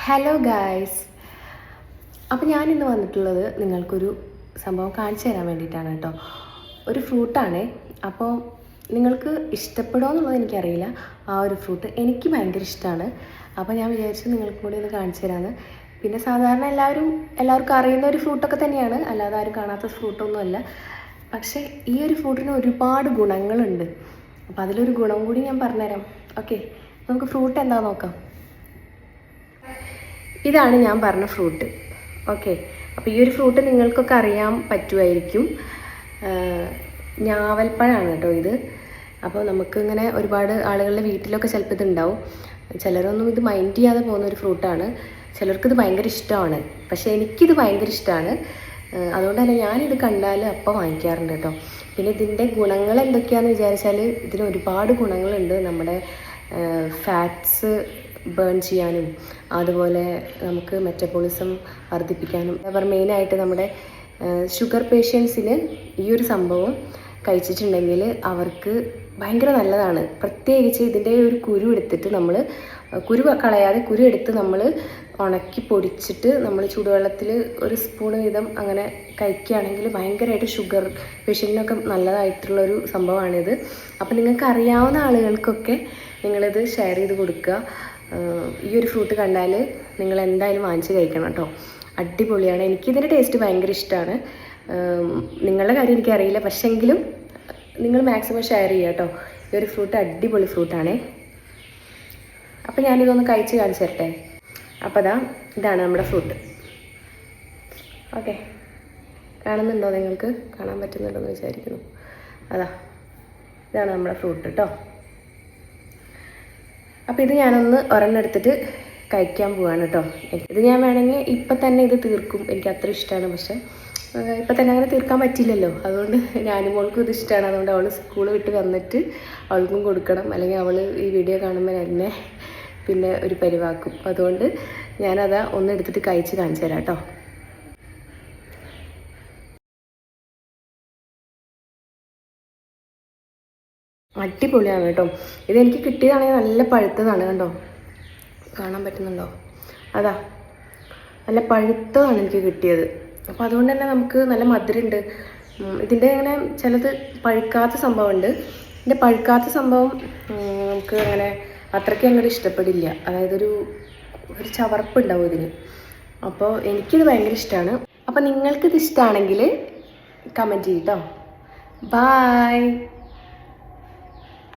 Hello guys. അപ്പോൾ ഞാനിന്ന് വന്നിട്ടുള്ളത് നിങ്ങൾക്കൊരു സംഭവം കാണിച്ചു തരാൻ വേണ്ടിയിട്ടാണ് കേട്ടോ. ഒരു ഫ്രൂട്ടാണ്. അപ്പോൾ നിങ്ങൾക്ക് ഇഷ്ടപ്പെടുമോ എന്നുള്ളത് എനിക്കറിയില്ല. ആ ഒരു ഫ്രൂട്ട് എനിക്ക് ഭയങ്കര ഇഷ്ടമാണ്. അപ്പോൾ ഞാൻ വിചാരിച്ചു നിങ്ങൾക്ക് കൂടി ഒന്ന് കാണിച്ചു തരാമെന്ന്. പിന്നെ സാധാരണ എല്ലാവർക്കും അറിയുന്ന ഒരു ഫ്രൂട്ടൊക്കെ തന്നെയാണ്, അല്ലാതെ ആരും കാണാത്ത ഫ്രൂട്ടൊന്നുമല്ല. പക്ഷേ ഈ ഒരു ഫ്രൂട്ടിന് ഒരുപാട് ഗുണങ്ങളുണ്ട്. അപ്പോൾ അതിലൊരു ഗുണം കൂടി ഞാൻ പറഞ്ഞുതരാം. ഓക്കെ, നമുക്ക് ഫ്രൂട്ട് എന്താ നോക്കാം. ഇതാണ് ഞാൻ പറഞ്ഞ ഫ്രൂട്ട്. ഓക്കെ, അപ്പോൾ ഈ ഒരു ഫ്രൂട്ട് നിങ്ങൾക്കൊക്കെ അറിയാൻ പറ്റുമായിരിക്കും. ഞാവൽപ്പഴമാണ് കേട്ടോ ഇത്. അപ്പോൾ നമുക്കിങ്ങനെ ഒരുപാട് ആളുകളുടെ വീട്ടിലൊക്കെ ചിലപ്പോൾ ഇതുണ്ടാവും. ചിലരൊന്നും ഇത് മൈൻഡ് ചെയ്യാതെ പോകുന്ന ഒരു ഫ്രൂട്ടാണ്. ചിലർക്കിത് ഭയങ്കര ഇഷ്ടമാണ്. പക്ഷേ എനിക്കിത് ഭയങ്കര ഇഷ്ടമാണ്. അതുകൊണ്ട് തന്നെ ഞാനിത് കണ്ടാൽ അപ്പം വാങ്ങിക്കാറുണ്ട് കേട്ടോ. പിന്നെ ഇതിൻ്റെ ഗുണങ്ങൾ എന്തൊക്കെയാണെന്ന് വിചാരിച്ചാൽ ഇതിന് ഒരുപാട് ഗുണങ്ങളുണ്ട്. നമ്മുടെ ഫാറ്റ്സ് ബേൺ ചെയ്യാനും, അതുപോലെ നമുക്ക് മെറ്റബോളിസം വർദ്ധിപ്പിക്കാനും. മെയിനായിട്ട് നമ്മുടെ ഷുഗർ പേഷ്യൻസിന് ഈ ഒരു സംഭവം കഴിച്ചിട്ടുണ്ടെങ്കിൽ അവർക്ക് ഭയങ്കര നല്ലതാണ്. പ്രത്യേകിച്ച് ഇതിൻ്റെ ഒരു കുരു എടുത്തിട്ട് കുരു കളയാതെ കുരു എടുത്ത് നമ്മൾ ഉണക്കി പൊടിച്ചിട്ട് നമ്മൾ ചൂടുവെള്ളത്തിൽ ഒരു സ്പൂണ് വീതം അങ്ങനെ കഴിക്കുകയാണെങ്കിൽ ഭയങ്കരമായിട്ട് ഷുഗർ പേഷ്യൻറ്റിനൊക്കെ നല്ലതായിട്ടുള്ളൊരു സംഭവമാണിത്. അപ്പോൾ നിങ്ങൾക്ക് അറിയാവുന്ന ആളുകൾക്കൊക്കെ നിങ്ങളിത് ഷെയർ ചെയ്ത് കൊടുക്കുക. ഈ ഒരു ഫ്രൂട്ട് കണ്ടാൽ നിങ്ങൾ എന്തായാലും വാങ്ങിച്ച് കഴിക്കണം കേട്ടോ. അടിപൊളിയാണ്. എനിക്കിതിൻ്റെ ടേസ്റ്റ് ഭയങ്കര ഇഷ്ടമാണ്. നിങ്ങളുടെ കാര്യം എനിക്കറിയില്ല, പക്ഷെങ്കിലും നിങ്ങൾ മാക്സിമം ഷെയർ ചെയ്യുക കേട്ടോ. ഈ ഒരു ഫ്രൂട്ട് അടിപൊളി ഫ്രൂട്ടാണേ. അപ്പോൾ ഞാനിതൊന്ന് കഴിച്ച് കാണിച്ചു തരട്ടെ. അപ്പോൾ ഇതാണ് നമ്മുടെ ഫ്രൂട്ട്. ഓക്കെ, കാണുന്നുണ്ടോ? നിങ്ങൾക്ക് കാണാൻ പറ്റുന്നുണ്ടോയെന്ന് വിചാരിക്കുന്നു. ഇതാണ് നമ്മുടെ ഫ്രൂട്ട് കേട്ടോ. അപ്പോൾ ഇത് ഞാനൊന്ന് ഒരെണ്ണം എടുത്തിട്ട് കഴിക്കാൻ പോവാണ് കേട്ടോ. ഇത് ഞാൻ വേണമെങ്കിൽ ഇപ്പം തന്നെ ഇത് തീർക്കും. എനിക്ക് അത്ര ഇഷ്ടമാണ്. പക്ഷേ ഇപ്പം തന്നെ അങ്ങനെ തീർക്കാൻ പറ്റില്ലല്ലോ. അതുകൊണ്ട് മോൾക്കും ഇത് ഇഷ്ടമാണ്. അതുകൊണ്ട് അവൾ സ്കൂൾ വിട്ട് വന്നിട്ട് അവൾക്കും കൊടുക്കണം. അല്ലെങ്കിൽ അവൾ ഈ വീഡിയോ കാണുമ്പോൾ എന്നെ പിന്നെ ഒരു പരിവാക്കും. അതുകൊണ്ട് ഞാനത് ഒന്ന് എടുത്തിട്ട് കഴിച്ച് കാണിച്ചു തരാം കേട്ടോ. അടിപൊളിയാണ് കേട്ടോ. ഇതെനിക്ക് കിട്ടിയതാണെങ്കിൽ നല്ല പഴുത്തതാണ്. കണ്ടോ, കാണാൻ പറ്റുന്നുണ്ടോ? നല്ല പഴുത്തതാണ് എനിക്ക് കിട്ടിയത്. അപ്പോൾ അതുകൊണ്ട് തന്നെ നമുക്ക് നല്ല മധുരമുണ്ട്. ഇതിൻ്റെ അങ്ങനെ ചിലത് പഴുക്കാത്ത സംഭവമുണ്ട്. ഇതിൻ്റെ പഴുക്കാത്ത സംഭവം നമുക്ക് അങ്ങനെ അത്രയ്ക്ക് അങ്ങോട്ട് ഇഷ്ടപ്പെടില്ല. അതായത് ഒരു ചവർപ്പുണ്ടാവും ഇതിന്. അപ്പോൾ എനിക്കിത് ഭയങ്കര ഇഷ്ടമാണ്. അപ്പോൾ നിങ്ങൾക്കിത് ഇഷ്ടമാണെങ്കിൽ കമൻറ്റ് ചെയ്യട്ടോ. ബായ്.